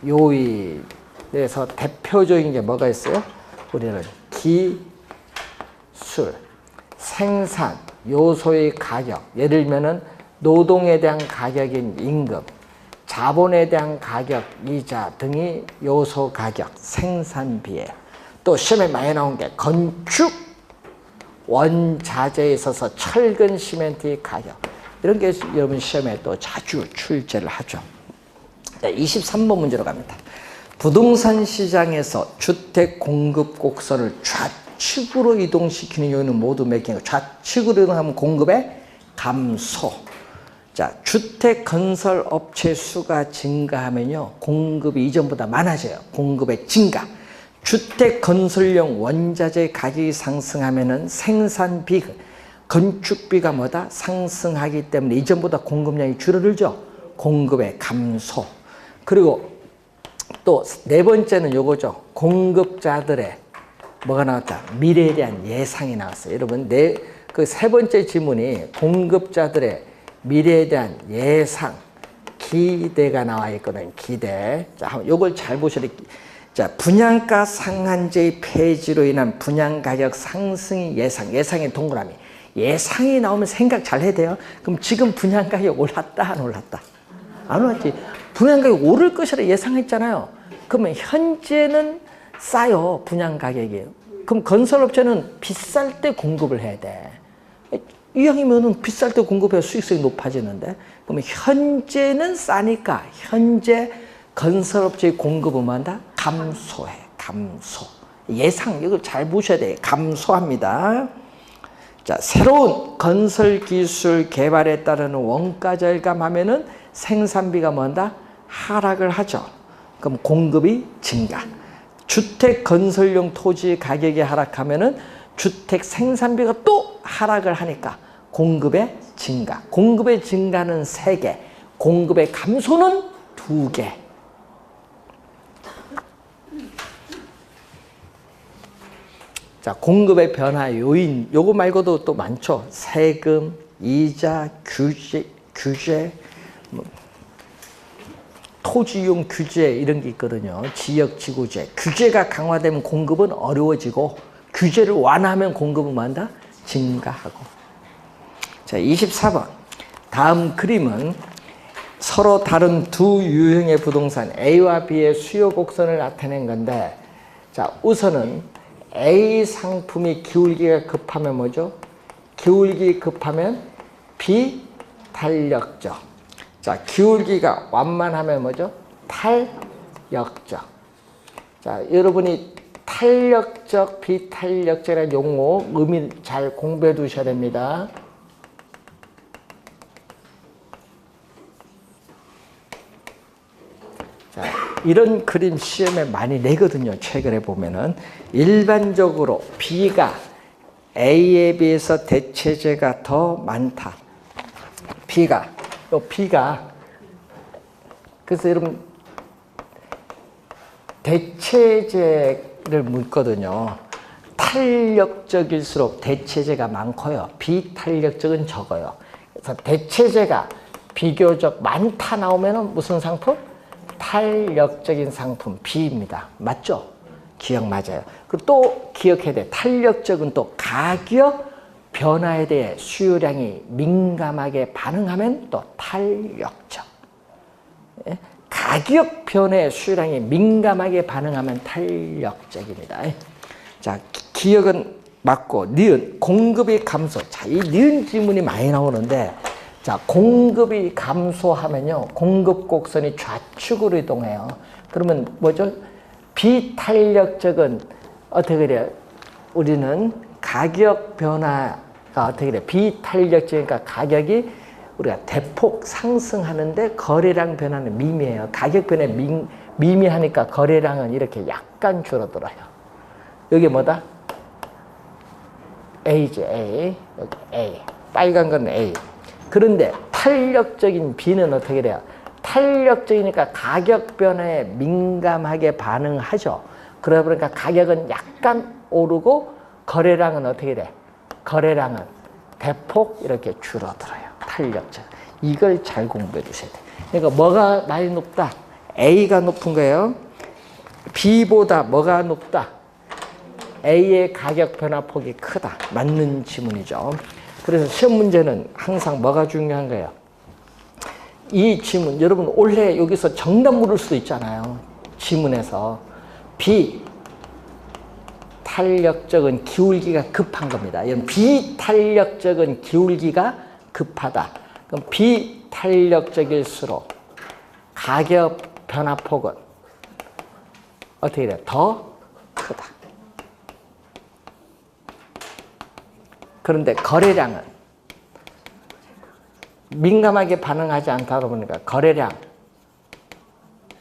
요인에서 대표적인 게 뭐가 있어요? 우리는 기술, 생산, 요소의 가격, 예를 들면은 노동에 대한 가격인 임금, 자본에 대한 가격, 이자 등이 요소 가격, 생산비에 또 시험에 많이 나온 게 건축, 원자재에 있어서 철근, 시멘트의 가격 이런 게 여러분 시험에 또 자주 출제를 하죠. 23번 문제로 갑니다. 부동산 시장에서 주택 공급 곡선을 좌측으로 이동시키는 요인은 모두 몇 개인가? 좌측으로 이동하면 공급의 감소. 자, 주택 건설 업체 수가 증가하면요, 공급이 이전보다 많아져요. 공급의 증가. 주택 건설용 원자재 가격이 상승하면은 생산비, 건축비가 뭐다? 상승하기 때문에 이전보다 공급량이 줄어들죠. 공급의 감소. 그리고 또 네 번째는 요거죠. 공급자들의 뭐가 나왔다? 미래에 대한 예상이 나왔어요. 여러분, 그 세 번째 지문이 공급자들의 미래에 대한 예상, 기대가 나와 있거든요. 기대. 자, 요걸 잘 보셔야 돼요. 자, 분양가 상한제의 폐지로 인한 분양가격 상승이 예상의 동그라미. 예상이 나오면 생각 잘 해야 돼요. 그럼 지금 분양가격 올랐다, 안 올랐다? 안 올랐지. 분양가격 오를 것이라 예상했잖아요. 그러면 현재는 싸요, 분양가격이. 그럼 건설업체는 비쌀 때 공급을 해야 돼. 이왕이면은 비쌀 때 공급해야 수익성이 높아지는데, 그러면 현재는 싸니까 현재 건설업체의 공급은 뭐한다? 감소해. 감소. 예상, 이걸 잘 보셔야 돼요. 감소합니다. 자, 새로운 건설 기술 개발에 따르는 원가 절감하면은 생산비가 뭐한다? 하락을 하죠. 그럼 공급이 증가. 주택 건설용 토지 가격이 하락하면은 주택 생산비가 또 하락을 하니까 공급의 증가. 공급의 증가는 3개, 공급의 감소는 2개. 자, 공급의 변화 요인, 요거 말고도 또 많죠. 세금, 이자, 규제, 토지용 규제 이런 게 있거든요. 지역지구제. 규제가 강화되면 공급은 어려워지고 규제를 완화하면 공급은 뭐한다? 증가하고. 자, 24번. 다음 그림은 서로 다른 두 유형의 부동산 A와 B의 수요 곡선을 나타낸 건데, 자, 우선은 A 상품이 기울기가 급하면 뭐죠? 기울기 급하면 비탄력적. 자, 기울기가 완만하면 뭐죠? 탄력적. 자, 여러분이 탄력적, 비탄력적이라는 용어 의미 잘 공부해 두셔야 됩니다. 자, 이런 그림 시험에 많이 내거든요. 최근에 보면은 일반적으로 B가 A에 비해서 대체재가 더 많다. B가 그래서 여러분 대체재를 묻거든요. 탄력적일수록 대체재가 많고요. 비탄력적은 적어요. 그래서 대체재가 비교적 많다 나오면은 무슨 상품? 탄력적인 상품 B입니다. 맞죠? 기억 맞아요. 그리고 또 기억해야 돼. 탄력적은 또 가격 변화에 대해 수요량이 민감하게 반응하면 또 탄력적. 예? 가격 변화에 수요량이 민감하게 반응하면 탄력적입니다. 자, 기억은 맞고, 니은, 공급의 감소. 자, 이 니은 지문이 많이 나오는데, 자, 공급이 감소하면요, 공급 곡선이 좌측으로 이동해요. 그러면 뭐죠? 비탄력적은 어떻게 그래요? 우리는 가격 변화가 어떻게 그래요? 비탄력적이니까 가격이 우리가 대폭 상승하는데 거래량 변화는 미미해요. 가격 변화 미미하니까 거래량은 이렇게 약간 줄어들어요. 여기 뭐다? A지, A. 여기 A. 빨간 건 A. 그런데 탄력적인 B는 어떻게 돼요? 탄력적이니까 가격 변화에 민감하게 반응하죠. 그러다 보니까 가격은 약간 오르고 거래량은 어떻게 돼? 거래량은 대폭 이렇게 줄어들어요. 탄력적. 이걸 잘 공부해 주셔야 돼요. 그러니까 뭐가 많이 높다? A가 높은 거예요. B보다 뭐가 높다? A의 가격 변화폭이 크다. 맞는 지문이죠. 그래서 시험 문제는 항상 뭐가 중요한 거예요? 이 지문, 여러분 올해 여기서 정답 물을 수도 있잖아요. 지문에서. 비탄력적은 기울기가 급한 겁니다. 이건 비탄력적은 기울기가 급하다. 그럼 비탄력적일수록 가격 변화폭은 어떻게 돼요? 더 크다. 그런데 거래량은 민감하게 반응하지 않다 보니까 거래량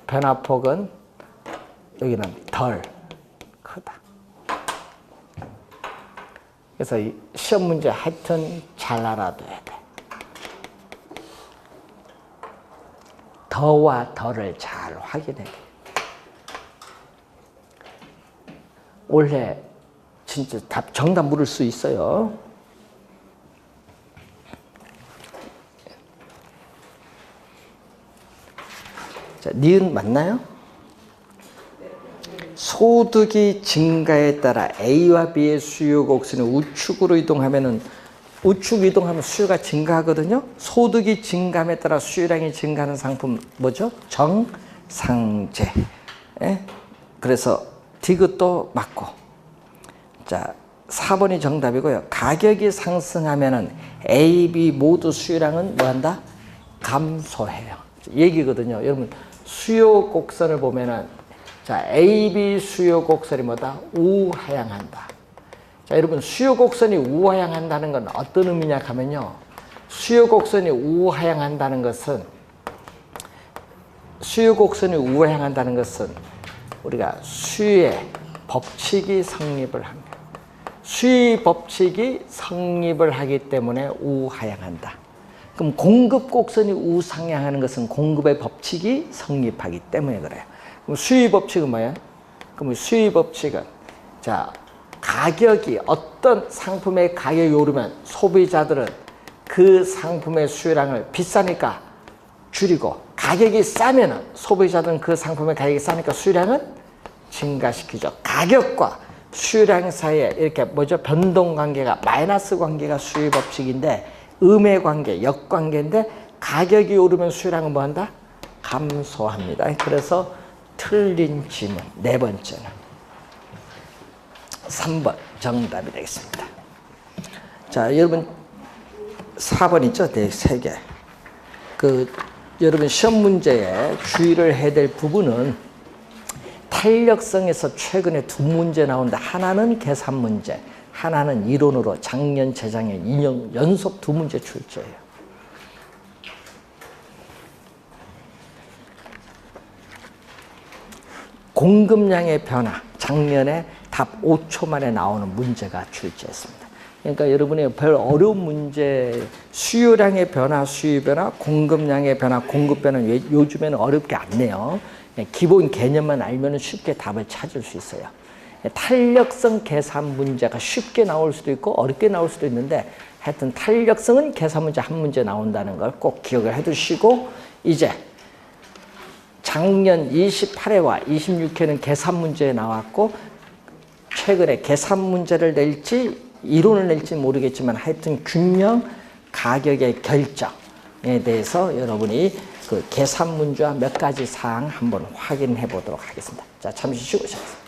변화폭은 여기는 덜 크다. 그래서 이 시험 문제 하여튼 잘 알아둬야 돼. 더와 덜을 잘 확인해. 올해 진짜 답 정답 물을 수 있어요. 자, 니은 맞나요? 소득이 증가에 따라 A와 B의 수요 곡선이 우측으로 이동하면은 우측 이동하면 수요가 증가하거든요. 소득이 증감에 따라 수요량이 증가하는 상품 뭐죠? 정상제. 예? 그래서 디귿도 맞고. 자, 4번이 정답이고요. 가격이 상승하면은 A, B 모두 수요량은 뭐한다? 감소해요. 얘기거든요. 여러분 수요 곡선을 보면은 자, A, B 수요 곡선이 뭐다? 우하향한다. 자, 여러분 수요 곡선이 우하향한다는 건 어떤 의미냐 하면요. 수요 곡선이 우하향한다는 것은 우리가 수의 법칙이 성립을 합니다. 수의 법칙이 성립을 하기 때문에 우하향한다. 그럼 공급 곡선이 우상향하는 것은 공급의 법칙이 성립하기 때문에 그래요. 그럼 수의 법칙은 뭐예요? 그럼 수의 법칙은 자, 가격이 어떤 상품의 가격이 오르면 소비자들은 그 상품의 수요량을 비싸니까 줄이고 가격이 싸면은 소비자들은 그 상품의 가격이 싸니까 수요량은 증가시키죠. 가격과 수요량 사이에 이렇게 뭐죠? 변동 관계가 마이너스 관계가 수의 법칙인데 음의 관계, 역관계인데 가격이 오르면 수요량은 뭐한다? 감소합니다. 그래서 틀린 지문 네 번째는 3번 정답이 되겠습니다. 자, 여러분 4번 있죠? 네, 3개. 여러분 시험 문제에 주의를 해야 될 부분은 탄력성에서 최근에 2문제 나오는데 하나는 계산 문제, 하나는 이론으로 작년, 재작년 2년 연속 2문제 출제예요. 공급량의 변화, 작년에 답 5초 만에 나오는 문제가 출제했습니다. 그러니까 여러분이 별 어려운 문제, 수요량의 변화, 수요 변화, 공급량의 변화, 공급 변화는 요즘에는 어렵게 안 내요. 기본 개념만 알면 쉽게 답을 찾을 수 있어요. 탄력성 계산 문제가 쉽게 나올 수도 있고 어렵게 나올 수도 있는데 하여튼 탄력성은 계산 문제 한 문제 나온다는 걸 꼭 기억을 해두시고 이제 작년 28회와 26회는 계산 문제 나왔고 최근에 계산 문제를 낼지 이론을 낼지 모르겠지만 하여튼 균형 가격의 결정에 대해서 여러분이 그 계산 문제와 몇 가지 사항 한번 확인해 보도록 하겠습니다. 자, 잠시 쉬고 시작하겠습니다.